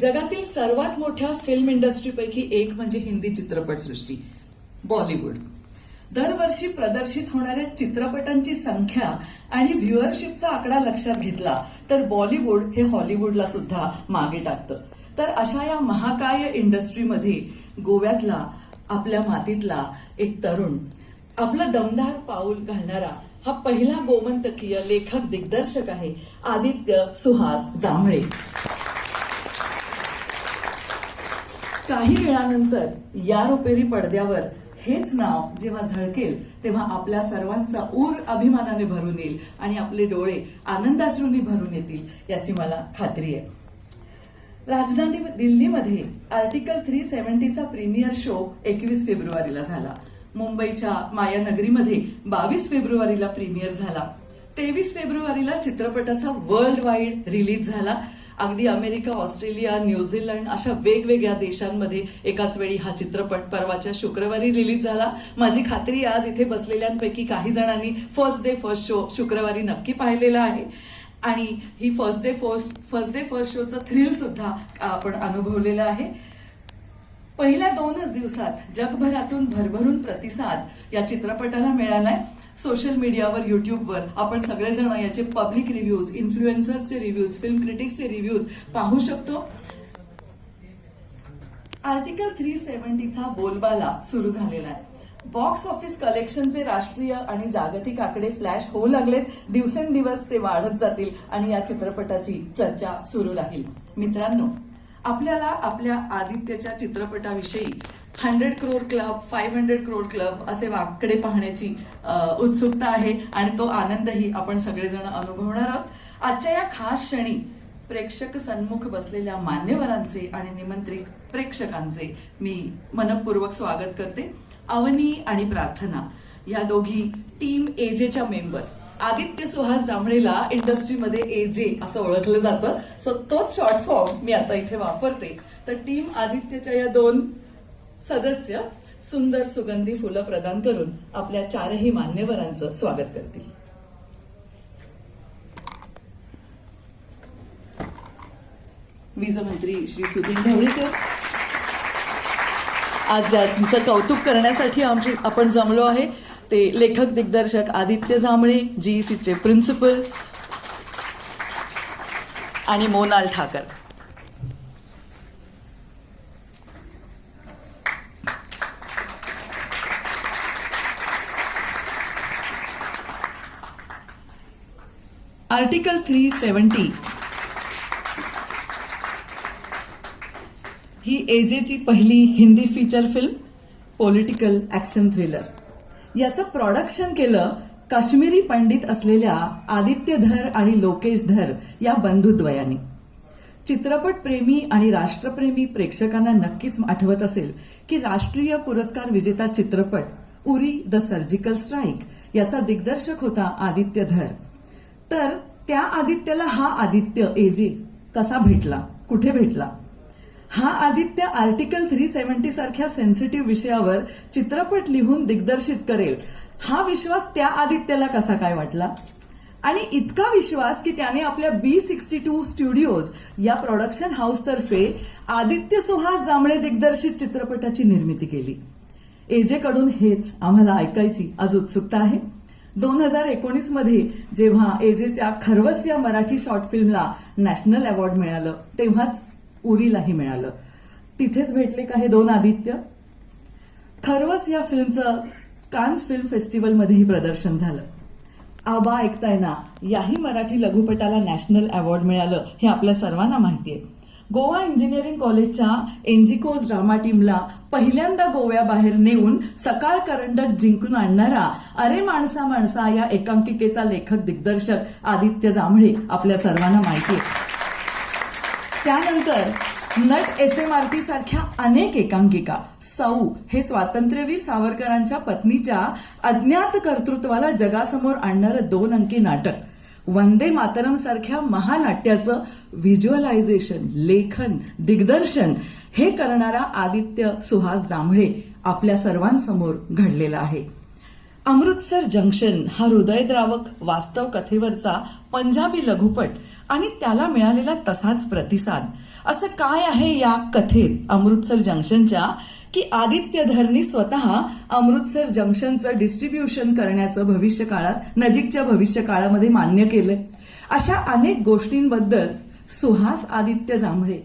जगातील सर्वात मोठ्या फिल्म इंडस्ट्रीपैकी एक म्हणजे हिंदी चित्रपटसृष्टी बॉलिवूड. दरवर्षी प्रदर्शित होणाऱ्या चित्रपटांची संख्या आणि व्ह्युअरशिपचा आकडा लक्षात घेतला तर बॉलिवूड हे हॉलिवूडला सुद्धा मागे टाकतं. तर अशा या महाकाय इंडस्ट्रीमध्ये गोव्यातला आपल्या मातीतला एक तरुण आपलं दमदार पाऊल घालणारा हा पहिला गोमंतकीय लेखक दिग्दर्शक आहे आदित्य सुहास जांभळे. काही वेळानंतर या रुपेरी पडद्यावर हेच नाव जेव्हा झळकेल तेव्हा आपल्या सर्वांचा ऊर अभिमानाने भरून येईल आणि आपले डोळे आनंदाश्रूंनी भरून येतील याची मला खात्री आहे. राजधानी दिल्लीमध्ये आर्टिकल 370चा प्रीमियर शो 21 फेब्रुवारीला झाला. मुंबईच्या मायानगरीमध्ये 22 फेब्रुवारीला प्रीमियर झाला. 23 फेब्रुवारीला चित्रपटाचा वर्ल्ड वाईड रिलीज झाला. अगदी अमेरिका, ऑस्ट्रेलिया, न्यूझीलंड अशा वेगवेगळ्या देशांमध्ये एकाच वेळी हा चित्रपट परवाच्या शुक्रवारी रिलीज झाला. माझी खात्री आज इथे बसलेल्यांपैकी काही जणांनी फर्स्ट डे फर्स्ट शो शुक्रवारी नक्की पाहिलेला आहे आणि ही फर्स्ट डे फर्स्ट शोचं थ्रिल सुद्धा आपण अनुभवलेलं आहे. पहिल्या 2च दिवसात जगभरातून भरभरून प्रतिसाद या चित्रपटाला मिळालाय. सोशल मीडियावर, युट्यूबवर आपण सगळेजण याचे पब्लिक रिव्ह्यूज, इन्फ्लुएन्सर्सचे रिव्ह्यूज, फिल्म क्रिटिक्सचे रिव्ह्यूज पाहू शकतो. आर्टिकल 370चा बोलबाला सुरू झालेला आहे. बॉक्स ऑफिस कलेक्शनचे राष्ट्रीय आणि जागतिक आकडे फ्लॅश होऊ लागलेत. दिवसेंदिवस ते वाढत जातील आणि या चित्रपटाची चर्चा सुरू राहील. मित्रांनो, आपल्याला आपल्या आदित्यच्या चित्रपटाविषयी 100 करोड क्लब, 500 करोड क्लब असे आकडे पाहण्याची उत्सुकता आहे आणि तो आनंदही आपण सगळेजण अनुभवणार आहोत. आजच्या या खास क्षणी प्रेक्षक सन्मुख बसलेल्या मान्यवरांचे आणि निमंत्रित प्रेक्षकांचे मी मनपूर्वक स्वागत करते. अवनी आणि प्रार्थना या दोघी टीम एजेच्या मेंबर्स. आदित्य सुहास जांभळेला इंडस्ट्रीमध्ये एजे असं ओळखलं जातं, सो तोच शॉर्ट फॉर्म मी आता इथे वापरते. तर टीम आदित्यच्या या 2 सदस्य सुंदर सुगंधी फुलं प्रदान करून आपल्या 4ही मान्यवरांचं स्वागत करतील. वीजमंत्री श्री सुधीर ढवळीकर. आज ज्यांचं कौतुक करण्यासाठी आपण जमलो आहे ते लेखक दिग्दर्शक आदित्य जांभळे, GECचे प्रिन्सिपल आणि मोनाल ठाकर. आर्टिकल 370 ही एजेची पहिली Hindi feature film, political action thriller. याचं प्रोडक्शन केलं काश्मीरी पंडित असलेल्या आदित्य धर आणि लोकेश धर या बंधुद्वयाने. चित्रपटप्रेमी आणि राष्ट्रप्रेमी प्रेक्षकांना नक्कीच आठवत असेल की राष्ट्रीय पुरस्कार विजेता चित्रपट उरी द सर्जिकल स्ट्राईक याचा दिग्दर्शक होता आदित्य धर. तर त्या आदित्यला हा आदित्य एजे कसा भेटला, कुठे भेटला? हा आदित्य आर्टिकल 370 सारख्या सेन्सिटिव्ह विषयावर चित्रपट लिहून दिग्दर्शित करेल हा विश्वास त्या आदित्यला कसा काय वाटला? आणि इतका विश्वास की त्याने आपल्या B62 स्टुडिओज या प्रोडक्शन हाऊसतर्फे आदित्य सुहास जांभळे दिग्दर्शित चित्रपटाची निर्मिती केली. एजेकडून हेच आम्हाला ऐकायची आज उत्सुकता आहे. 2019 मध्ये जेव्हा एजेच्या खरवस या मराठी शॉर्ट फिल्मला नॅशनल अवॉर्ड मिळालं तेव्हाच उरीलाही मिळालं. तिथेच भेटले का हे 2 आदित्य? खरवस या फिल्मचं कान्स फिल्म फेस्टिवलमध्येही प्रदर्शन झालं. आबा ऐकताय ना याही मराठी लघुपटाला नॅशनल अवॉर्ड मिळालं हे आपल्या सर्वांना माहितीये. गोवा इंजिनिअरिंग कॉलेजच्या एनजिकोज ड्रामा टीमला पहिल्यांदा गोव्याबाहेर नेऊन सकाळ करंडक जिंकून आणणारा अरे माणसा माणसा या एकांकिकेचा लेखक दिग्दर्शक आदित्य जांभळे आपल्या सर्वांना माहितीये. त्यानंतर नट SMRT सारख्या अनेक एकांकिका. सौ हे स्वातंत्र्यवीर सावरकरांच्या पत्नीच्या अज्ञात कर्तृत्वाला जगासमोर आणणारं 2 अंकी नाटक. वंदे मातरम सारख्या महानाट्याचं व्हिज्युअलायझेशन, लेखन, दिग्दर्शन हे करणारा आदित्य सुहास जांभळे आपल्या सर्वांसमोर घडलेला आहे. अमृतसर जंक्शन हा हृदयद्रावक वास्तव कथेवरचा पंजाबी लघुपट आणि त्याला मिळालेला तसाच प्रतिसाद असं काय आहे या कथेत अमृतसर जंक्शनच्या की आदित्य धरनी स्वतः अमृतसर जंक्शनचं डिस्ट्रीब्युशन करण्याचं भविष्यकाळात नजीकच्या भविष्यकाळामध्ये मान्य केलंय. अशा अनेक गोष्टींबद्दल सुहास आदित्य जांभळे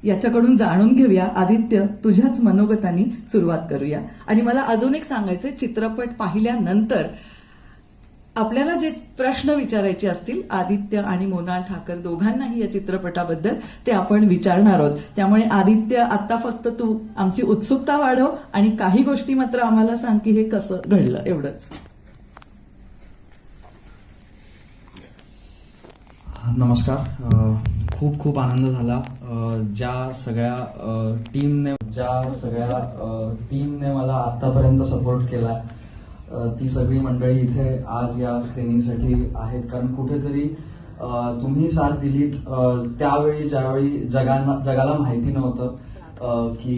याच्याकडून जाणून घेऊया. आदित्य, तुझ्याच मनोगतानी सुरुवात करूया. आणि मला अजून एक सांगायचंय, चित्रपट पाहिल्यानंतर आपल्याला जे प्रश्न विचारायचे असतील आदित्य आणि मोनाल ठाकर दोघांनाही या चित्रपटाबद्दल ते आपण विचारणार आहोत. त्यामुळे आदित्य, आता फक्त तू आमची उत्सुकता वाढव आणि काही गोष्टी मात्र आम्हाला सांग की हे कसं घडलं, एवढंच. नमस्कार. खूप खूप आनंद झाला. ज्या सगळ्या टीमने मला आतापर्यंत सपोर्ट केला, ती सगळी मंडळी इथे आज या स्क्रीनिंगसाठी आहेत. कारण कुठेतरी तुम्ही साथ दिलीत त्यावेळी, ज्यावेळी जगाला माहिती नव्हतं की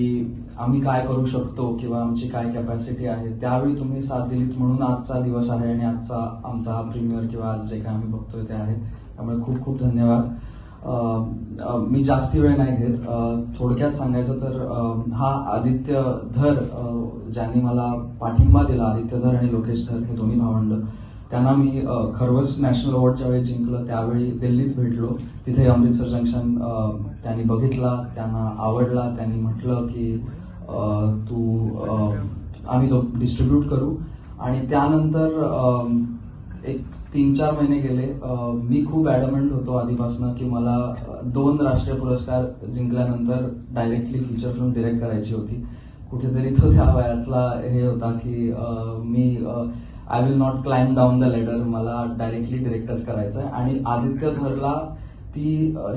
आम्ही काय करू शकतो किंवा आमची काय कॅपॅसिटी आहे, त्यावेळी तुम्ही साथ दिलीत म्हणून आजचा दिवस आहे आणि आजचा आमचा हा प्रीमियर किंवा आज जे काय आम्ही बघतोय ते आहे. त्यामुळे खूप खूप धन्यवाद. मी जास्ती वेळ नाही घेत. थोडक्यात सांगायचं तर हा आदित्य धर, ज्यांनी मला पाठिंबा दिला, आदित्य धर आणि लोकेश धर हे दोन्ही भावंड, त्यांना मी खरवस नॅशनल अवॉर्ड ज्यावेळी जिंकलं त्यावेळी दिल्लीत भेटलो. तिथे अमृतसर जंक्शन त्यांनी बघितला, त्यांना आवडला. त्यांनी म्हटलं की आम्ही तो डिस्ट्रीब्यूट करू. आणि त्यानंतर एक 3-4 महिने गेले. मी खूप ॲडमंट होतो आधीपासून की मला 2 राष्ट्रीय पुरस्कार जिंकल्यानंतर डायरेक्टली फीचर फिल्म डिरेक्ट करायची होती. कुठेतरी तो त्या वयातला हे होता की मी I will not climb down the ladder, मला डायरेक्टली डिरेक्टच करायचं आहे. आणि आदित्य धरला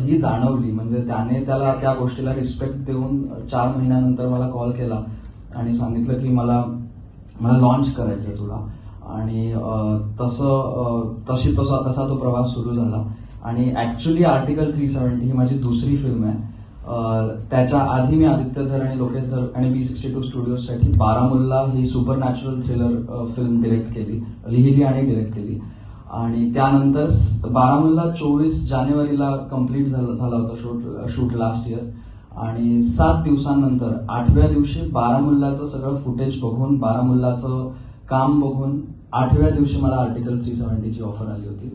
ही जाणवली. म्हणजे त्याने त्या गोष्टीला रिस्पेक्ट देऊन 4 महिन्यानंतर मला कॉल केला आणि सांगितलं की मला लॉन्च करायचंय तुला. आणि तसा तो प्रवास सुरू झाला. आणि ऍक्च्युली आर्टिकल 370 ही माझी दुसरी फिल्म आहे. त्याच्या आधी मी आदित्य धर आणि लोकेश धर आणि B62 स्टुडिओसाठी बारामुल्ला ही supernatural thriller film direct केली, लिहिली आणि डिरेक्ट केली. आणि त्यानंतर बारामुल्ला 24 जानेवारीला कम्प्लीट झाला होता शूट लास्ट इयर. आणि 7 दिवसांनंतर 8व्या दिवशी बारामुल्लाचं सगळं फुटेज बघून, बारामुल्लाचं काम बघून 8व्या दिवशी मला आर्टिकल 370 ची ऑफर आली होती.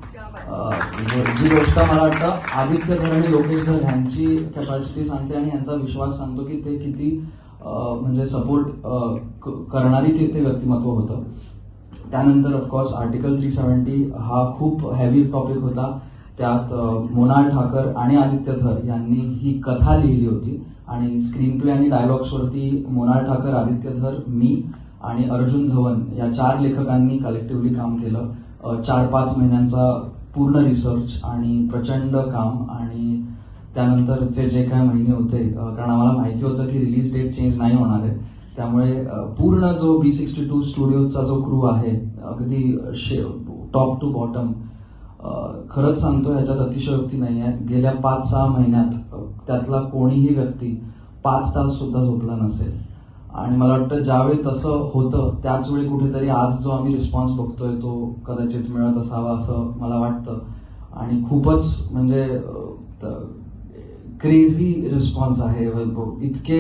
जी गोष्ट मला वाटतं आदित्य धर आणि लोकेश धर यांची कॅपॅसिटी सांगते आणि यांचा विश्वास सांगतो की ते किती म्हणजे सपोर्ट करणारी ते व्यक्तिमत्व होतं. त्यानंतर ऑफकोर्स आर्टिकल 370 हा खूप हेवी टॉपिक होता. त्यात मोनाल ठाकर आणि आदित्य धर यांनी ही कथा लिहिली होती. आणि स्क्रीन प्ले आणि डायलॉग्सवरती मोनाल ठाकर, आदित्य धर, मी आणि अर्जुन धवन या 4 लेखकांनी कलेक्टिव्हली काम केलं. 4-5 महिन्यांचा पूर्ण रिसर्च आणि प्रचंड काम. आणि त्यानंतरचे जे काय महिने होते, कारण आम्हाला माहिती होतं की रिलीज डेट चेंज नाही होणार आहे, त्यामुळे पूर्ण जो B62 स्टुडिओचा जो क्रू आहे, अगदी टॉप टू बॉटम, खरंच सांगतो ह्याच्यात अतिशयोक्ती नाही आहे, गेल्या 5-6 महिन्यात त्यातला कोणीही व्यक्ती 5 तास सुद्धा झोपला नसेल. आणि मला वाटतं ज्यावेळी तसं होतं त्याच वेळी कुठेतरी आज जो आम्ही रिस्पॉन्स बघतोय तो कदाचित मिळत असावा असं मला वाटतं. आणि खूपच म्हणजे क्रेझी रिस्पॉन्स आहे. इतके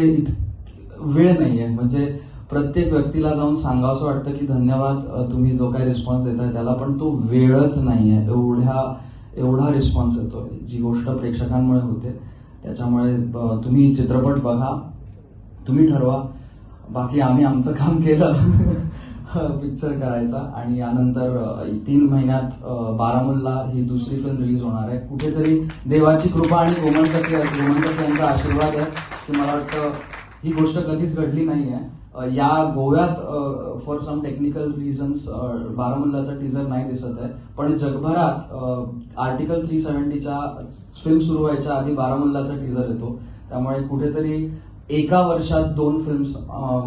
वेळ नाहीये, म्हणजे प्रत्येक व्यक्तीला जाऊन सांगावंसं वाटतं की धन्यवाद, तुम्ही जो काही रिस्पॉन्स देताय त्याला, पण तो वेळच नाहीये. एवढा रिस्पॉन्स येतोय. जी गोष्ट प्रेक्षकांमुळे होते, त्याच्यामुळे तुम्ही चित्रपट बघा, तुम्ही ठरवा. बाकी आम्ही आमचं काम केलं पिक्चर करायचा. आणि यानंतर 3 महिन्यात बारामुल्ला ही दुसरी फिल्म रिलीज होणार आहे. कुठेतरी देवाची कृपा आणि गोमंतक यांचा आशीर्वाद आहे की मला वाटतं ही गोष्ट कधीच घडली नाहीये. या गोव्यात फॉर सम टेक्निकल रिझन्स बारामुल्लाचा टीजर नाही दिसत आहे, पण जगभरात आर्टिकल 370च्या फिल्म सुरू व्हायच्या आधी बारामुल्लाचा टीजर येतो. त्यामुळे कुठेतरी एका वर्षात 2 फिल्म्स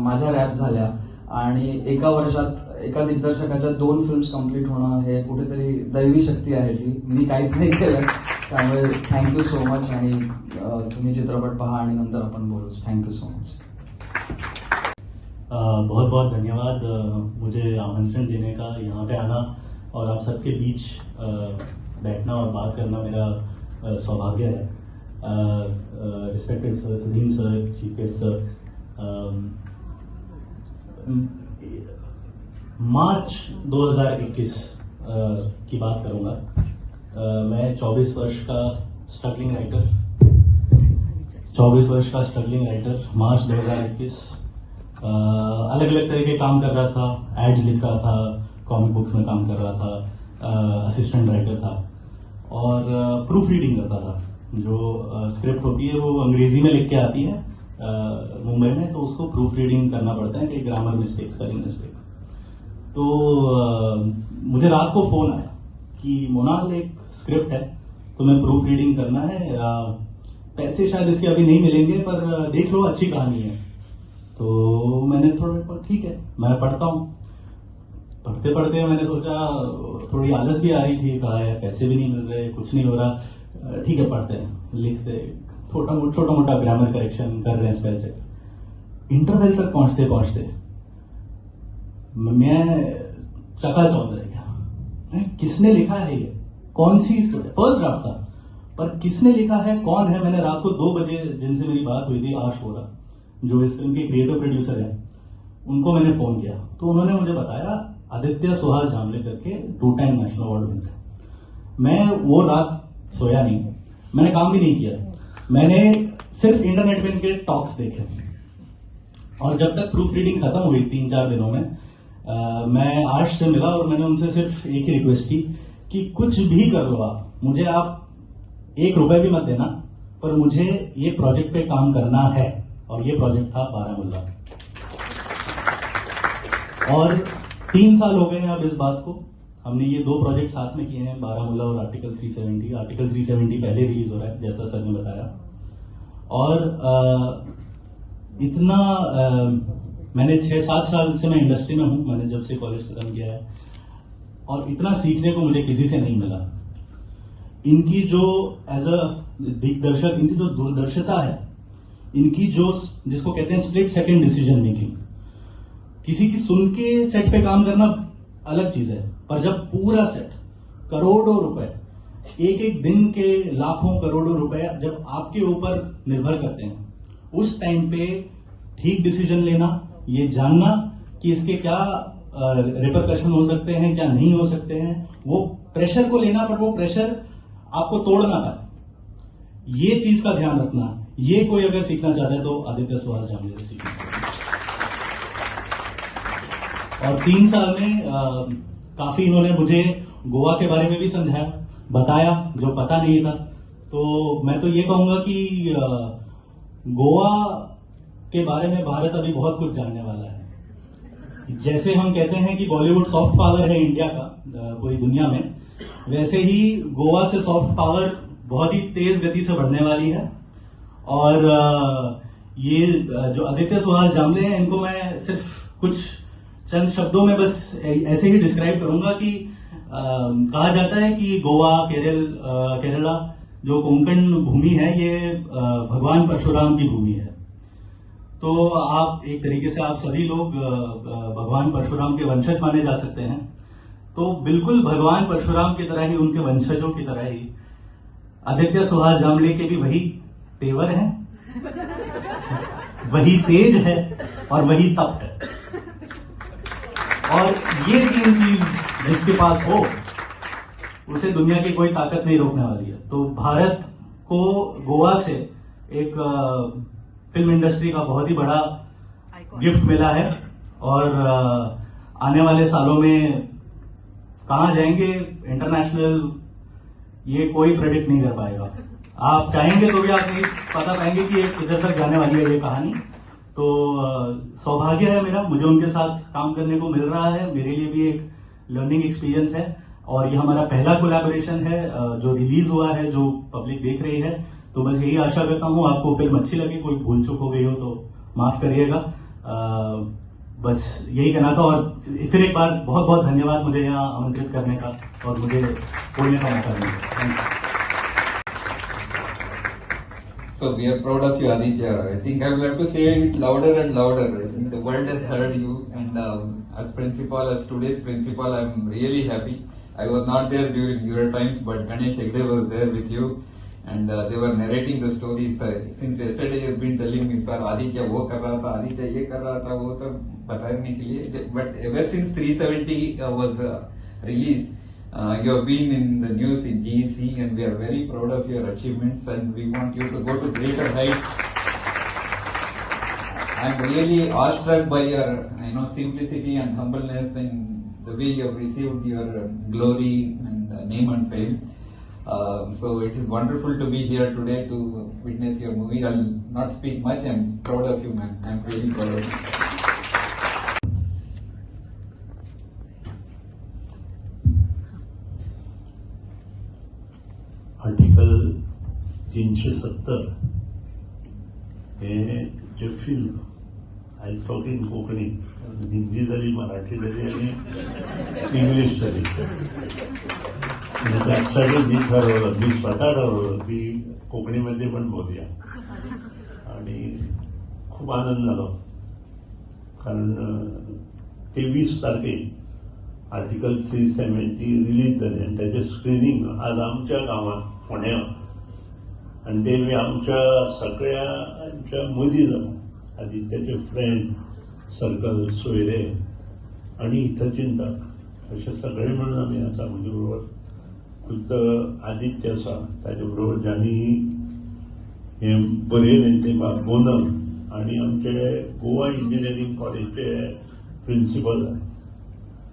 माझ्या रॅप झाल्या आणि एका वर्षात एका दिग्दर्शकाच्या 2 फिल्म्स कम्प्लीट होणं हे कुठेतरी दैवी शक्ती आहे. ती मी काहीच नाही केलं. त्यामुळे थँक्यू सो मच. आणि तुम्ही चित्रपट पहा आणि नंतर आपण बोलू. Thank you so much. बहुत बहुत धन्यवाद मुझे आमंत्रण देने का, यहाँ पे आना और आप सबके बीच बैठना और बात करना मेरा सौभाग्य है. Respected sir Sudhin sir, chief guest sir, March 2021 की बात करूंगा। मैं 24 वर्ष का स्ट्रगलिंग राइटर, मार्च 2021 अलग अलग तरह के काम कर रहा था, एड्स लिख रहा था, कॉमिक बुक्स में काम कर रहा था, असिस्टेंट राइटर था और प्रूफ रीडिंग करता था। जो स्क्रिप्ट होती है वो अंग्रेजी में लिख के आती है मुंबई में, तो उसको प्रूफ रीडिंग करना पड़ता है कि ग्रामर मिस्टेक, स्पेलिंग मिस्टेक। तो मुझे रात को फोन आया कि मोनाल एक स्क्रिप्ट है, तुम्हें प्रूफ रीडिंग करना है, पैसे शायद इसके अभी नहीं मिलेंगे पर देख लो, अच्छी कहानी है। तो मैंने थोड़ा ठीक है, मैं पढ़ता हूँ। पढ़ते पढ़ते मैंने सोचा, थोड़ी आलस भी आ रही थी, कहा है पैसे भी नहीं मिल रहे, कुछ नहीं हो रहा, ठीक है पढ़ते हैं, लिखते, छोटा मोटा ग्रामर करेक्शन कर रहे हैं, स्पेल चेक। इंटरवल तक पहुंचते पहुंचते मैं चकाचौंध रह गया। किसने लिखा है ये, कौन सी स्टोरी, फर्स्ट ड्राफ्ट था पर किसने लिखा है, कौन है। मैंने रात को 2 बजे जिनसे मेरी बात हुई थी, आश वोरा जो इस फिल्म के क्रिएटिव प्रोड्यूसर हैं, उनको मैंने फोन किया तो उन्होंने मुझे बताया आदित्य सुहास जामले करके 2 टाइम नेशनल अवार्ड विनर। मैं वो रात सोया नहीं, मैंने काम भी नहीं किया, मैंने सिर्फ इंटरनेट पे इनके टॉक्स देखे। और जब तक प्रूफ रीडिंग खत्म हुई 3-4 दिनों में, मैं आर्श से मिला और मैंने उनसे सिर्फ एक ही रिक्वेस्ट की कि कुछ भी कर लो आप, मुझे आप 1 रुपए भी मत देना, पर मुझे ये प्रोजेक्ट पे काम करना है। और ये प्रोजेक्ट था बारामूला। और 3 साल हो गए हैं अब इस बात को। हमने ये 2 प्रोजेक्ट साथ में किए हैं, बारामूला और आर्टिकल 370। आर्टिकल 370 पहले रिलीज हो रहा है, जैसा सर ने बताया। और इतना मैंने 6-7 साल से मैं इंडस्ट्री में हूं, मैंने जब से कॉलेज खत्म किया है, और इतना सीखने को मुझे किसी से नहीं मिला। इनकी जो एज अ दिग्दर्शक, इनकी जो दूरदर्शिता है, इनकी जो, जिसको कहते हैं स्प्लिट सेकंड डिसीजन मेकिंग। किसी की सुन के सेट पे काम करना अलग चीज है, पर जब पूरा सेट करोड़ों रुपए, एक दिन के लाखों करोड़ों रुपए जब आपके ऊपर निर्भर करते हैं, उस टाइम पे ठीक डिसीजन लेना, ये जानना कि इसके क्या रिपरकशन हो सकते हैं, क्या नहीं हो सकते हैं, वो प्रेशर को लेना, पर वो प्रेशर आपको तोड़ ना पाए, ये चीज का ध्यान रखना। ये कोई अगर सीखना चाहता है तो आदित्य सुहास जामले से सीखना चाहिए। और 3 साल में काफी इन्होंने मुझे गोवा के बारे में भी समझाया, बताया जो पता नहीं था। तो मैं तो ये कहूंगा कि गोवा के बारे में भारत अभी बहुत कुछ जानने वाला है। जैसे हम कहते हैं कि बॉलीवुड सॉफ्ट पावर है इंडिया का पूरी दुनिया में, वैसे ही गोवा से सॉफ्ट पावर बहुत ही तेज गति से बढ़ने वाली है। और ये जो आदित्य सुहास जामले हैं, इनको मैं सिर्फ कुछ चंद शब्दों में बस ऐसे ही डिस्क्राइब करूंगा कि कहा जाता है कि गोवा, केरला जो कोंकण भूमि है, ये भगवान परशुराम की भूमि है। तो आप एक तरीके से आप सभी लोग भगवान परशुराम के वंशज माने जा सकते हैं। तो बिल्कुल भगवान परशुराम की तरह ही, उनके वंशजों की तरह ही आदित्य सुहास जामले के भी वही तेवर है, वही तेज है और वही तप है। और ये 3 चीज जिसके पास हो, उसे दुनिया की कोई ताकत नहीं रोकने वाली है। तो भारत को गोवा से एक फिल्म इंडस्ट्री का बहुत ही बड़ा गिफ्ट मिला है। और आने वाले सालों में कहां जाएंगे इंटरनेशनल, ये कोई प्रेडिक्ट नहीं कर पाएगा। आप चाहेंगे तो भी आप नहीं पता पाएंगे कि किधर तक जाने वाली है ये कहानी। तो सौभाग्य है मेरा, मुझे उनके साथ काम करने को मिल रहा है। मेरे लिए भी एक लर्निंग एक्सपीरियंस है। और ये हमारा पहला कोलैबोरेशन है जो रिलीज हुआ है, जो पब्लिक देख रही है। तो बस यही आशा करता हूँ आपको फिल्म अच्छी लगे, कोई भूल चूक हो गई हो तो माफ करिएगा। बस यही कहना था। और फिर एक बार बहुत बहुत धन्यवाद मुझे यहाँ आमंत्रित करने का और मुझे बोलने का मौका देने का। Thank you. So we are proud of you, Aditya. I think I will have to say it louder and louder. I think the world has heard you, and as principal, as today's principal, I'm really happy. I was not there during your times, but Ganesh Hegde was there with you. and they were narrating the stories. Since yesterday he has been telling me, sir, Aditya वो कर रहा था, Aditya ये कर रहा था, वो सब बताने के लिए. But ever since 370 was released, you have been in the news in GEC, and we are very proud of your achievements, and we want you to go to greater heights. I'm really awestruck by your, simplicity and humbleness, and the way you have received your glory and name and fame. So it is wonderful to be here today to witness your movie. I'll not speak much. I'm proud of you, man. I'm really proud of you. Article 370 हे जे film I talking Konkani Hindi जाली मराठी जाली आणि English जाली त्यासाठी मी ठरवलं मी स्वतः ठरवलं की कोकणीमध्ये पण बोलूया आणि खूप आनंद झाला कारण 23 तारखेक आर्टिकल 370 रिलीज झाले आणि त्याचे स्क्रीनिंग आज आमच्या गावात पुण्यात आणि ते आमच्या सगळ्यांच्या मदीं जाता आदित्याचे फ्रेंड सर्कल सोयरे आणि हितचिंतक असे सगळे म्हणून आम्ही आसा म्हणजे बरोबर खुद्द आदित्य आसा ताचे बरोबर ज्यांनी हे बरयलें ते बोनम आणि आमचे गोवा इंजिनियरिंग कॉलेजचे प्रिन्सिपल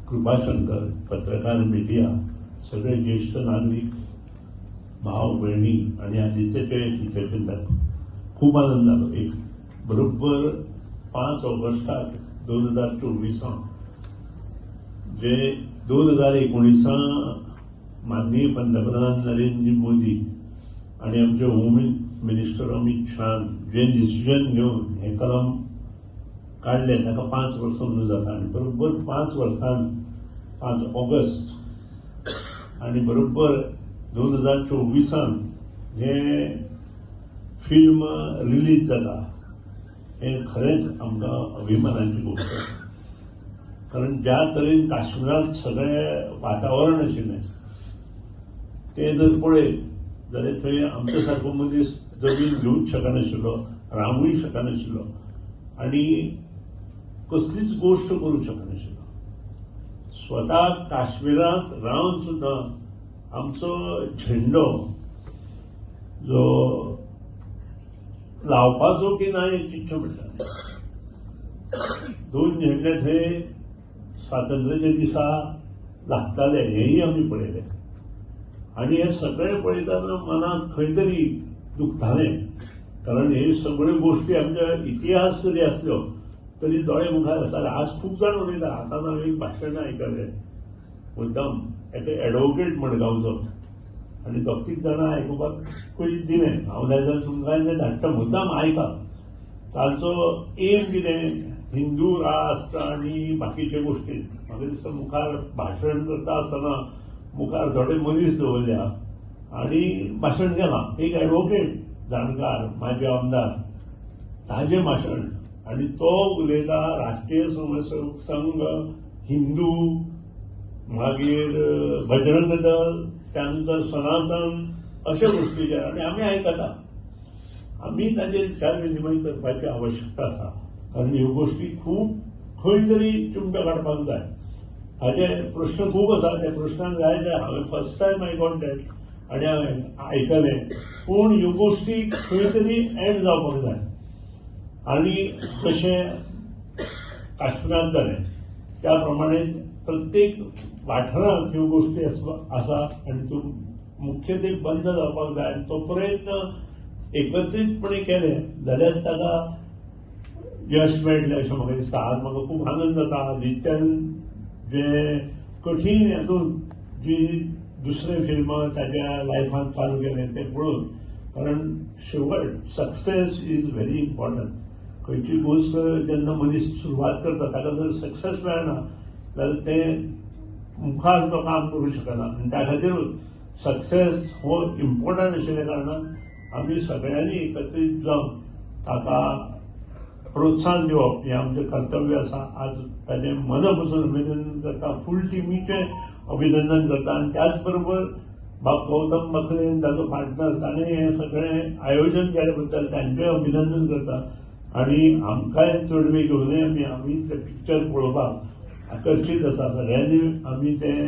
कृपाशंकर पत्रकार मिडिया सगळे ज्येष्ठ नागरिक भाव भयणी आणि आदित्याचे हितचिंतक खूप आनंद जालो एक बरोबर 5 ऑगस्टाक 2024 जे 2019 माननीय पंतप्रधान नरेंद्र मोदी आणि आमचे होम मिनिस्टर अमित शाह जे डिसिजन घेऊन हे कलम काढले ताका 5 वर्सां म्हणून जाता आणि बरोबर 5 वर्सां 5 ऑगस्ट आणि बरोबर 2024 हे फिल्म रिलीज जाता हे खरेंच आमकां अभिमानाची गोष्ट कारण ज्या तरेन काश्मीरात सगळे वातावरण आशिल्लें ते जर पळयत जाल्यार थंय आमचे सारको मनीस जमीन घेवंक शकनाशिल्लो रावूय शकनाशिल्लो आणि कसलीच गोष्ट करूंक शकनाशिल्लो स्वता काश्मीरात रावन सुद्धा आमचो झेंडो जो लावपाचो की ना एक चिंतचे पडटा 2 झेंडे थंय स्वातंत्र्याच्या दिसा लागताले हेय आमी पळयले आणि हे सगळे पळयतना मनाक खंय तरी दुखतालें कारण हे सगळ्यो गोष्टी आमच्या इतिहास जरी आसल्यो तरी दोळे मुखार आसताले आज खूप जाण उलयता आतां हांवें एक भाशण आयकलें मुद्दाम एका एडवोकेट मडगांवचो आणि 2-3 जाणां आयकुपाक पयलीं दिलें हांव जाय जाल्यार तुमकां तें धाडटा मुद्दाम आयका तांचो एम कितें हिंदू राष्ट्र आणि बाकीचे गोष्टी म्हाका दिसता मुखार भाशण करता आसतना मुखार थोडे मनीस दवरल्या आणि भाशण केलां एक एडवोकेट जाणकार माजी आमदार ताजें भाशण आणि तो उलयता राष्ट्रीय स्वयंसेवक संघ हिंदू मागीर बजरंग दल त्यानंतर सनातन अशा गोष्टीचेर आणि आमी आयकता आमी ताजेर विचार विनिमय करपाची आवश्यकता आसा कारण ह्यो गोष्टी खूब खंय तरी चिमटो काडपाक जाय ताजे प्रश्न खूब आसा त्या प्रश्नाक जाय ते हांवें first time I got that आणि हांवें आयकलें पूण ह्यो गोष्टी खंय तरी एंड जावपाक जाय आणि जशें काश्मीरांत जालें त्या प्रमाणे प्रत्येक वाठारांत ह्यो गोष्टी आसा आणि त्यो मुख्य ते बंद जावपाक जाय आनी तो प्रयत्न एकत्रीतपणे केले जाल्यार ताका यश मेळटलें अशें म्हाका दिसता आज म्हाका खूप आनंद जाता आदित्यान जे कठीण हातूंत जी दुसरें फिल्म ताच्या लायफांत चालू केलें तें पळोवन कारण शेवट सक्सेस इज व्हेरी इम्पॉर्टंट खंयची गोष्ट जेन्ना मनीस सुरवात करता ताका जर सक्सेस मेळना जाल्यार तें मुखार तो काम करूं शकना आनी त्या खातीरूच सक्सेस हो इम्पॉर्टंट आशिल्ल्या कारणान आमी सगळ्यांनी एकत्रीत जावन ताका प्रोत्साहन दिवप हें आमचें कर्तव्य आसा आज ताजें मन पसून अभिनंदन करता फूल टिमीचें अभिनंदन करता आनी त्याच बरोबर बाब गौतम बकरेन ताजो पार्टनर ताणें हें सगळें आयोजन केले बद्दल तांचें अभिनंदन करता आनी आमकांय चड वेळ घेवन आमी तें पिक्चर पळोवपाक आकर्शीत आसा सगळ्यांनी आमी तें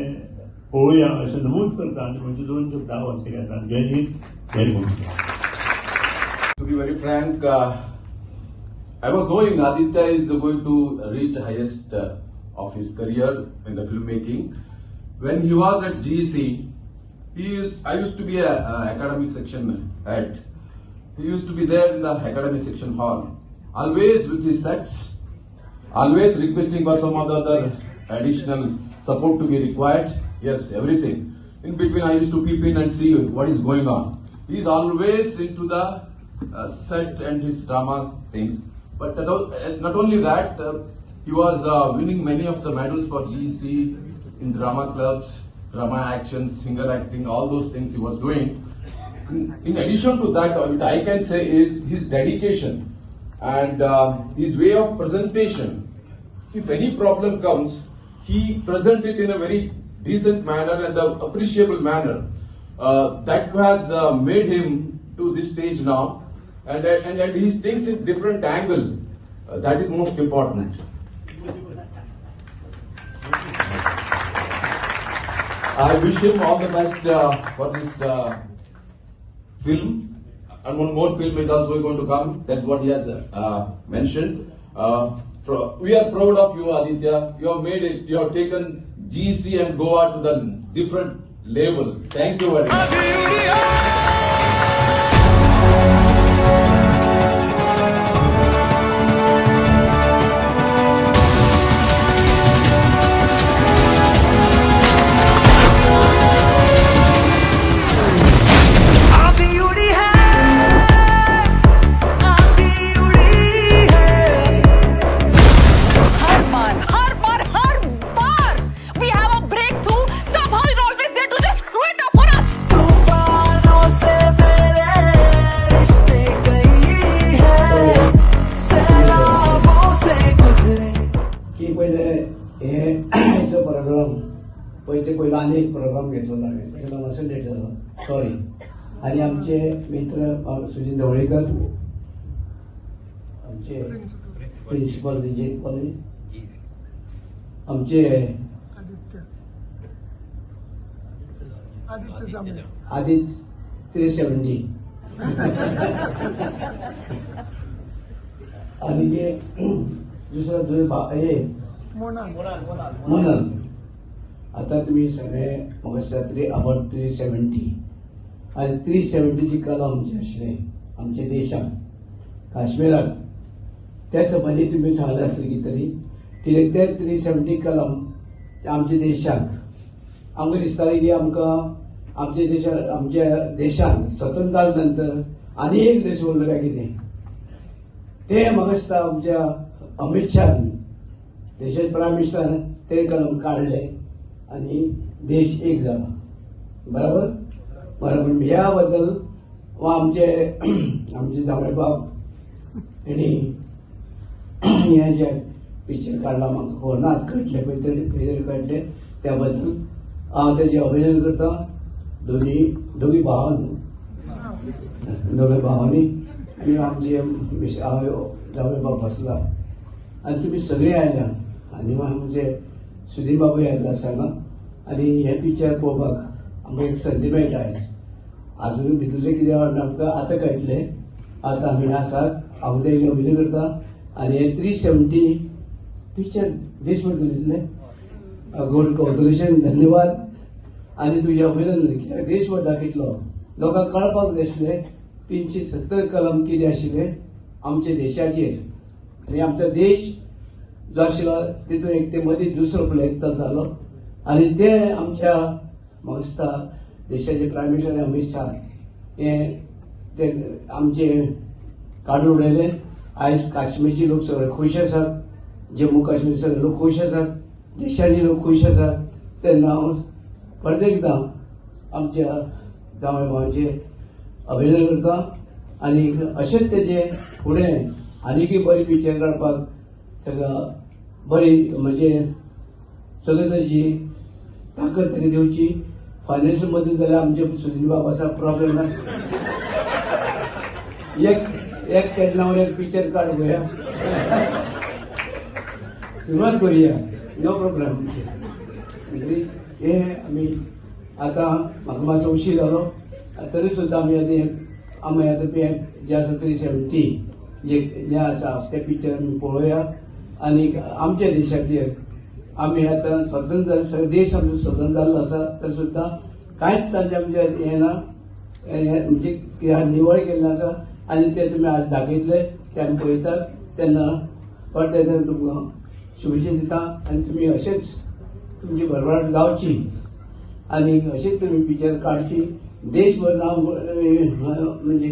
पळोवया अशें नमूद करता आनी म्हणजे 2 शब्द वाचले घेता. जय हिंद, जय गोंयकार. To be very frank, I was knowing Aditya is going to reach highest of his career in the filmmaking. When he was at GEC, I used to be a academic section head. He used to be there in the academic section hall, always with his sets, always requesting for some other additional support to be required. Yes, everything. In between, I used to peep in and see what is going on. He is always into the set and his drama things. But not only that, he was winning many of the medals for GEC in drama clubs, drama actions, singer acting, all those things he was doing. In addition to that, what I can say is his dedication and his way of presentation. If any problem comes, he presents it in a very decent manner and the appreciable manner. That has made him to this stage now. And he thinks in different angle. That is most important. I wish him all the best for this film. And one more film is also going to come. That's what he has mentioned. We are proud of you, Aditya. You have made it. You have taken GEC and Goa to the different level. Thank you very much. पहिला अनेक programme घेतलो हांवें तेका मातसो late जालो sorry. आनी आमचे मित्र सुनील ढवळेकर आमचे प्रिन्सिपल तेजे कॉलेज आमचे आदित्य 370 आनी दुसरा हे मोनल. आता तुम्ही सगळे म्हाका दिसता अबाउट 370 आनी 370ची कलम जे आशिल्ले आमच्या देशात काश्मीरात त्या संबंधी तुम्ही सांगले आसले कितें तरी कित्याक ते 370 कलम आमच्या देशाक आमकां दिसतालें की आमकां आमच्या देशान स्वतंत्र जाले नंतर आनी एक देश उरलो काय कितें ते म्हाका दिसता आमच्या अमित शाहन देशाचे प्रायम मिनिस्टरान ते कलम काढले आणि देश एक झाला. बरोबर बरोबर ह्या बद्दल आमचे जावळे बाब यांनी हे जे पिक्चर काढला म्हाका खबर कळटले पळय कळटले त्या बद्दल हांव तेजे अभिनंदन करता दोगी भावांनी आनी आमचे जावळे बाब बसला आनी तुमी सगळे आयल्या आनी आमचे सुधीर बाबूय आयला सांगा आनी हे पिक्चर पळोवपाक आमकां एक संदी मेळटा अजून भितरले कितें आमकां आतां कळटले. आतां आमी आसात हांव तेजे अभिनय करता आनी हे 370 पिक्चर देशभर चलितले. गुड कॉंग्रेच्युलेशन धन्यवाद आनी तुजें अभिनंदन कित्याक देशभर दाखयतलो लोकांक कळपाक जाय आशिल्लें 370 कलम कितें आशिल्ले आमच्या देशाचेर आनी आमचो देश जो आशिल्लो तितून एक ते मदीं दुसरो फ्लॅग जालो आनी ते आमच्या म्हाका दिसता देशाचे प्रायम मिनिस्टर अमित शाह ते आमचे काडून उडयले. आयज काश्मीरचे लोक सगळे खूश आसात, जम्मू काश्मीर सगळे लोक खूश आसात, देशाचे लोक खूश आसात. तेन्ना हांव परत एकदां आमच्या जावळे भावांचे अभिनंदन करता आनी अशेंच तेजे फुडें आनीकय बरी पिक्चर काडपाक ताका बरी म्हणजे सगळे तरेची ताकद ताका दिवची फायनान्शियल मध्ये जाल्यार आमचे सुनील बाबाचा प्रॉब्लेम ना एक तेज नांवान एक पिक्चर काड गोया सुरवात करुया नो प्रॉब्लेम. हे आमी आतां म्हाका मातसो उशीर जालो तरी सुद्दां आमी आतां जे आसा 370 जे आसा ते पिक्चर आमी पळोवया आनी आमच्या देशाचेर आमी आतां स्वतंत्र सगळे देश आमचो स्वतंत्र जाल्लो आसा तर सुद्दां कांयच तांचे आमचे हे ना म्हणजे निवळ केल्लें आसा आनी ते तुमी आज दाखयतले ते आमी पळयतात तेन्ना परते तुमकां शुभेच्छा दिता आनी तुमी अशेंच तुमची भरभराट जावची आनी अशेंच तुमी पिक्चर काडची देशभर नांव म्हणजे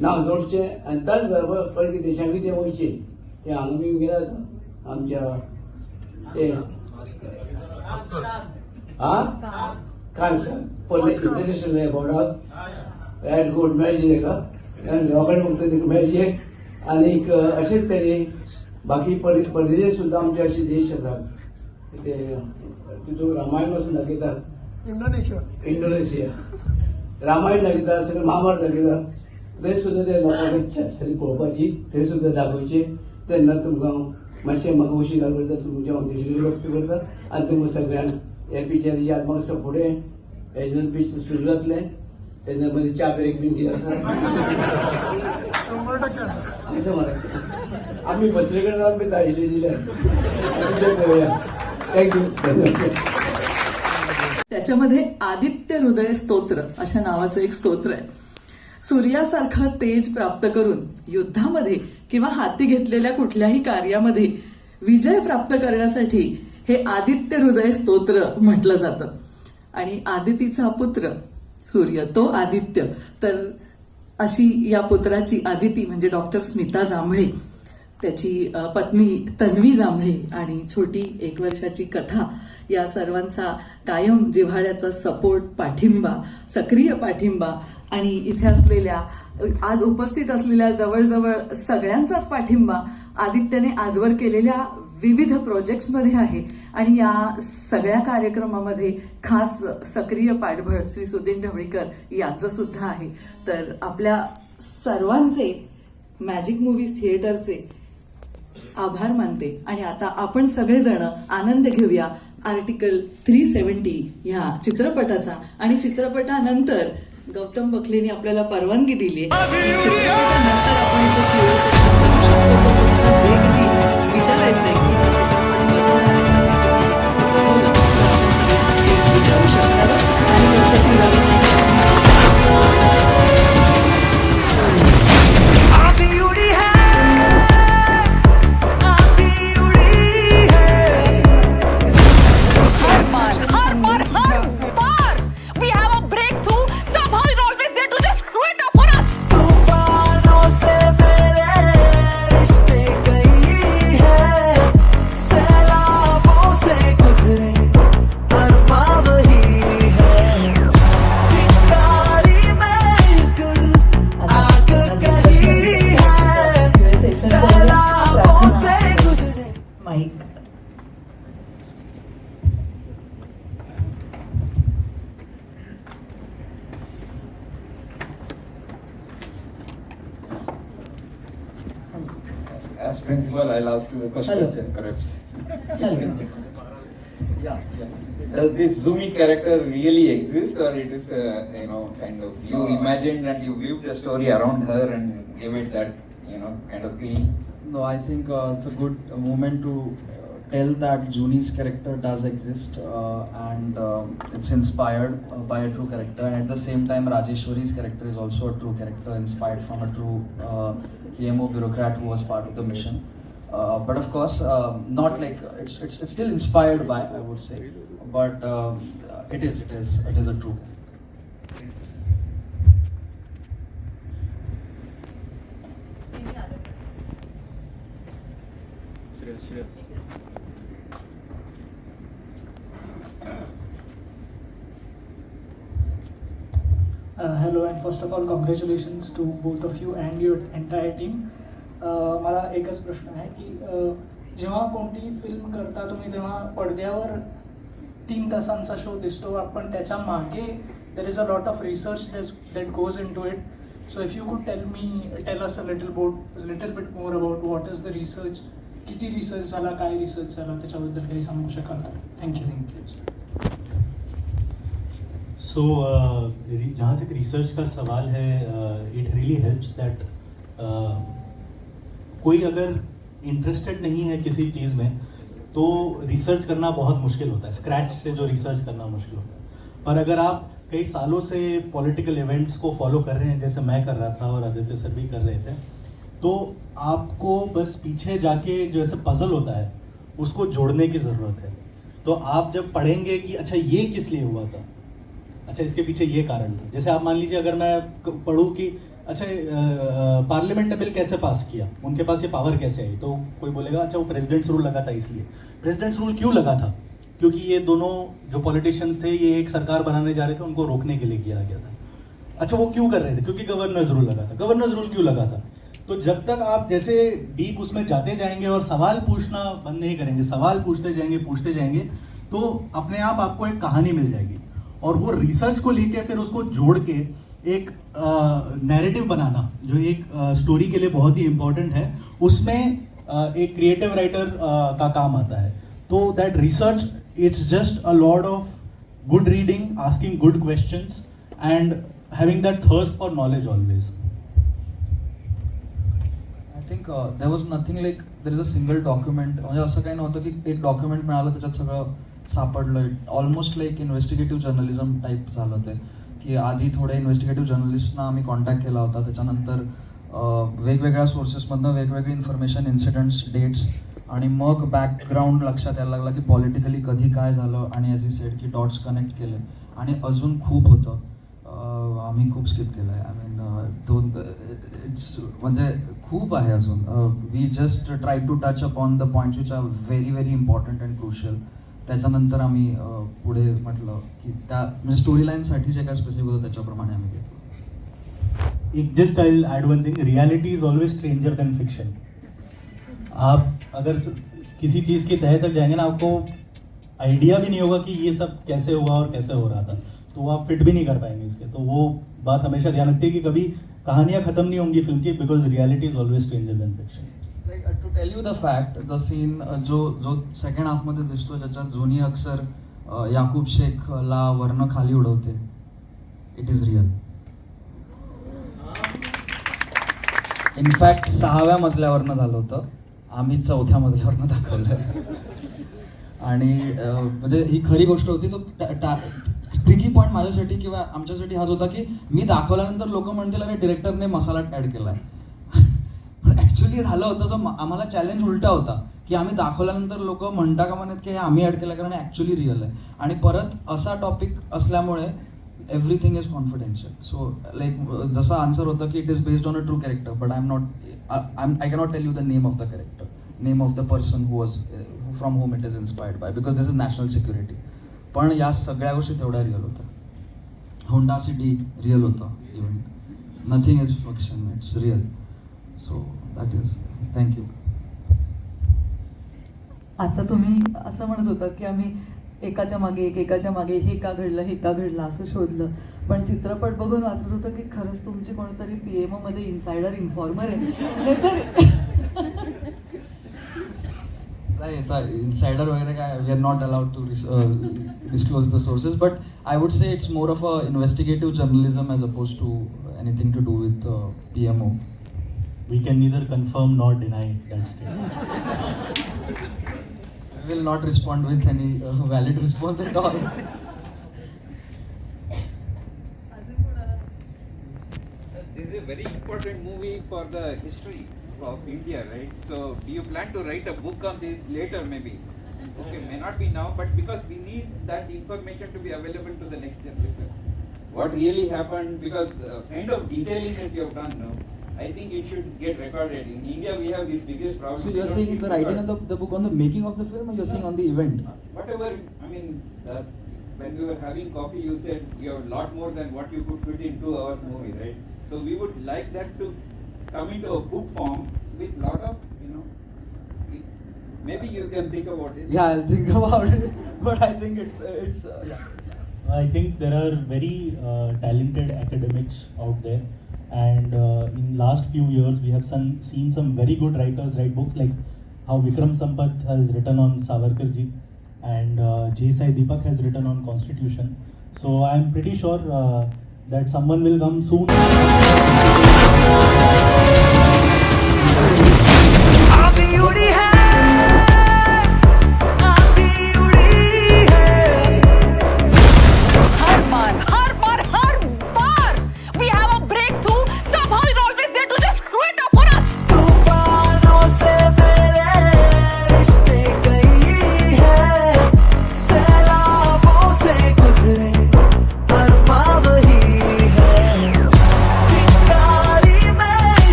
नांव जोडचें आनी त्याच बरोबर परत देशांनी ते वयचे ते हांगा बी गेल्यात आमच्या ते इंटरनॅशनल एबॉर्डाक हॅड गुड मॅच लोकांनी फक्त मॅच आनीक अशेंच तरेन बाकी परदेशांत सुद्दां आमचे अशे देश आसात ते तितून रामायण पासून दाखयतात इंडोनेशिया रामायण दाखयतात सगळें महाभारत दाखयतात थंय सुद्दां ते लोकांक इच्छा आसतली पळोवपाची थंय सुद्दां दाखोवचे तेन्ना तुमकां मातशें म्हाका उशीर करता तुमच्या देशाची व्यक्त करता आनी तुमकां सगळ्यांक हे पिक्चराची आज म्हाका फुडें हेजे पिक्चर सुरू जातलें तेन्ना मदीं च्या ब्रेक बी कितें आसा असं म्हणत आम्ही बसले कडेन आमी धाडिल्ली दिल्या थँक्यू. त्याच्यामध्ये आदित्य हृदय स्तोत्र अशा नावाचं एक स्तोत्र आहे. सूर्यासारखं तेज प्राप्त करून युद्धामध्ये किंवा हाती घेतलेल्या कुठल्याही कार्यामध्ये विजय प्राप्त करण्यासाठी हे आदित्य हृदय स्तोत्र म्हटलं जातं. आणि आदितीचा पुत्र सूर्य तो आदित्य, तर अशी या पुत्राची आदिती म्हणजे डॉक्टर स्मिता जांभळे, त्याची पत्नी तन्वी जांभळे आणि छोटी 1 वर्षाची कथा, या सर्वांचा कायम जिव्हाळ्याचा सपोर्ट, पाठिंबा, सक्रिय पाठिंबा आणि इथे असलेल्या आज उपस्थित असलेल्या जवळजवळ सगळ्यांचाच पाठिंबा आदित्यने आजवर केलेल्या विविध प्रोजेक्ट्समध्ये आहे. आणि या सगळ्या कार्यक्रमामध्ये खास सक्रिय पाठबळ श्री सुधीर ढवळीकर यांचं सुद्धा आहे. तर आपल्या सर्वांचे मॅजिक मूव्हीज थिएटरचे आभार मानते. आणि आता आपण सगळेजण आनंद घेऊया आर्टिकल 370 ह्या चित्रपटाचा. आणि चित्रपटानंतर गौतम बखलेने आपल्याला परवानगी दिली आहे. चित्रपटानंतर आपण इथे curiosity करू शकतो. तर तुम्हाला जे काही विचारायचंय की हा चित्रपट कसं बनवलं, तर आपण सगळे विचारू शकता आणि त्याच्याशी As principal, I'll ask you the first question, perhaps. Does this Zumi character really exist, or it is, kind of you imagined and you weaved the story around her and gave it that, kind of feeling? No, I think it's a good moment to tell that Juni's character does exist and it's inspired by a true character, and at the same time Rajeshwari's character is also a true character inspired from a true KMO bureaucrat who was part of the mission. But of course, not like it's still inspired by, I would say, but it is a true character. Hello, and first of all, congratulations to both of you and your entire team. मला एकच प्रश्न आहे की जेव्हा कोणती film करता तुम्ही तेव्हा पडद्यावर 3 तासांचा शो दिसतो, आपण त्याच्या मागे there is a lot of research that goes into it. So if you could tell us a little bit more about what is the research, किती रिसर्च झाला, काय रिसर्च झाला, त्याच्याबद्दल काही सांगू शकाल तर? थँक्यू. सो जहाँ तक रिसर्च का सवाल है, इट रियली हेल्प्स दैट कोई अगर इंटरेस्टेड नहीं है किसी चीज़ में तो रिसर्च करना बहुत मुश्किल होता है. स्क्रैच से जो रिसर्च करना मुश्किल होता है. पर अगर आप कई सालों से पॉलिटिकल इवेंट्स को फॉलो कर रहे हैं, जैसे मैं कर रहा था और आदित्य सर भी कर रहे थे, तो आपको बस पीछे जाके जो ऐसे पजल होता है उसको जोड़ने की ज़रूरत है. तो आप जब पढ़ेंगे कि अच्छा ये किस लिए हुआ था, अच्छा इसके पीछे ये कारण था. जैसे आप मान लीजिए अगर मैं पढ़ूँ कि अच्छा पार्लियामेंट ने बिल कैसे पास किया, उनके पास ये पावर कैसे आई, तो कोई बोलेगा अच्छा वो प्रेसिडेंट्स रूल लगा था इसलिए. प्रेसिडेंट्स रूल क्यों लगा था? क्योंकि ये दोनों जो पॉलिटिशियंस थे ये एक सरकार बनाने जा रहे थे, उनको रोकने के लिए किया गया था. अच्छा वो क्यों कर रहे थे? क्योंकि गवर्नर्स रूल लगा था. गवर्नर्स रूल क्यों लगा था? तो जब तक आप जैसे डीप उसमें जाते जाएंगे और सवाल पूछना बंद नहीं करेंगे, सवाल पूछते जाएंगे, तो अपने आप आपको एक कहानी मिल जाएगी. और वो रिसर्च को लेके फिर उसको जोड़ के एक नैरेटिव बनाना जो एक स्टोरी के लिए बहुत ही इम्पोर्टेंट है, उसमें एक क्रिएटिव राइटर का काम आता है. तो that research it's just a lot of good reading, asking good questions and having that thirst for knowledge always. I think there was nothing like there is a single document. म्हणजे असं काही नव्हतं की एक डॉक्युमेंट मिळालं त्याच्यात सगळं सापडलं. Almost like investigative journalism type झालं ते, की आधी थोडे इन्व्हेस्टिगेटिव्ह जर्नलिस्टना आम्ही कॉन्टॅक्ट केला होता. त्याच्यानंतर वेगवेगळ्या सोर्सेसमधनं वेगवेगळे इन्फॉर्मेशन, इन्सिडेंट्स, डेट्स, आणि मग बॅकग्राऊंड लक्षात यायला लागला की पॉलिटिकली कधी काय झालं, आणि ॲज ई सेड की डॉट्स कनेक्ट केले. आणि अजून खूप होतं, आम्ही खूप स्किप केलं आहे. आय मीन इट्स म्हणजे खूप आहे अजून. We just try to touch upon the points which are very very important and crucial. त्याच्यानंतर आम्ही पुढे म्हटलं की त्या म्हणजे स्टोरी लाईनसाठी जे काय स्पेसिफिक होतं त्याच्याप्रमाणे आम्ही घेतलं. एक just I add one thing, reality is always stranger than fiction. आप अगर किसी चीज़ के तह तक जाएंगे ना, आपको आइडिया भी नहीं होगा कि ये सब कैसे हुआ और कैसे हो रहा था, तो आप फिट भी नहीं कर पाएंगे इसके. तो वो बात हमेशा ध्यान रखती है कि कभी कहानियाँ खत्म नहीं होंगी फिल्म की, because reality is always stranger than fiction. To tell you the fact, the scene जो सेकंड हाफमध्ये दिसतो ज्याच्यात जुनी अक्षर याकूब शेखला वर्ण खाली उडवते, इट इज रिअल. इनफॅक्ट 6व्या मजल्यावरनं झालं होतं, आम्ही 4थ्या मजल्यावरनं दाखवलं. आणि म्हणजे ही खरी गोष्ट होती. तो ट्रिकी पॉईंट माझ्यासाठी किंवा आमच्यासाठी हाच होता की मी दाखवल्यानंतर लोक म्हणतील अरे डिरेक्टरने मसाला ॲड केलाय. पण ॲक्च्युली झालं होतं, जो आम्हाला चॅलेंज उलटा होता की आम्ही दाखवल्यानंतर लोक म्हणता का म्हणत की हे आम्ही ॲड केलं कारण ॲक्च्युली रिअल आहे. आणि परत असा टॉपिक असल्यामुळे everything is confidential. So like जसा आन्सर होता की it is based on a true character, but I cannot tell you the name of the character, name of the person who was from home it is inspired by, because this is national security. पण या सगळ्या गोष्टी तेवढ्या real होत्या. Honda City real होतं, even nothing is fiction, it's real. So that is. Thank you. आता तुम्ही असं म्हणत होतात की आम्ही एकाच्या मागे हे का घडलं असं शोधलं, पण चित्रपट बघून वाटत होतं की खरंच तुमची कोणतरी PMO मध्ये इन्सायडर इन्फॉर्मर आहे. नाहीतर इन्साइडर वगैरे काय, we are not allowed to disclose the sources, but I would say it's more of a investigative journalism as oppose to anything to do with PMO. We can neither confirm nor deny that statement. We will not respond with any valid response at all. This is a very important movie for the history of India, right? So do you plan to write a book on this later maybe? Okay, may not be now, but because we need that information to be available to the next generation. What really happened, because the kind of detailing that you have done now, I think it should get recorded. In India we have this biggest problem. So you're saying the writing of the book on the making of the film, or you're saying on the event? Whatever, I mean, when we were having coffee, you said you have a lot more than what you could fit in 2 hours movie, right? So we would like that to come into a book form with lot of, Maybe you can think about it. Yeah, I'll think about it. But I think it's yeah. I think there are very talented academics out there, and in last few years we have seen some very good writers write books, like how Vikram Sampath has written on Savarkarji, and J. Sai Deepak has written on Constitution. So I am pretty sure that someone will come soon.